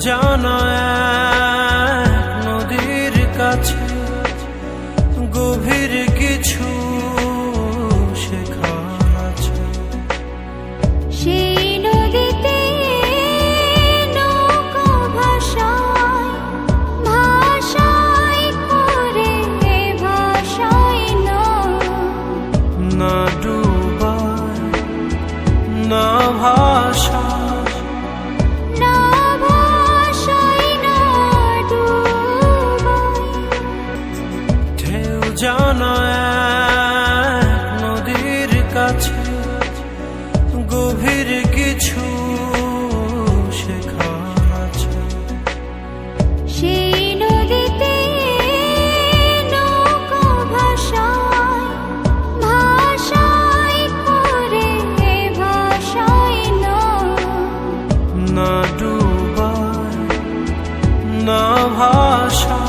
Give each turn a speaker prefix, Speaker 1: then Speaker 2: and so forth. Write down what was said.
Speaker 1: জানা এক নদীর কাছে গভীর কিছু শেখা আছে।
Speaker 2: সেই নদীতে নৌকা ভাষায় ভাষায় করে ভাষায়
Speaker 1: না ডুবায় না ভাষা জানা এক নদীর কাছে গভীর কিছু শেখা আছে।
Speaker 2: সেই নদীতে নৌকা ভাষায় ভাষায় করে ভাষায়
Speaker 1: না ডুবায় না ভাষা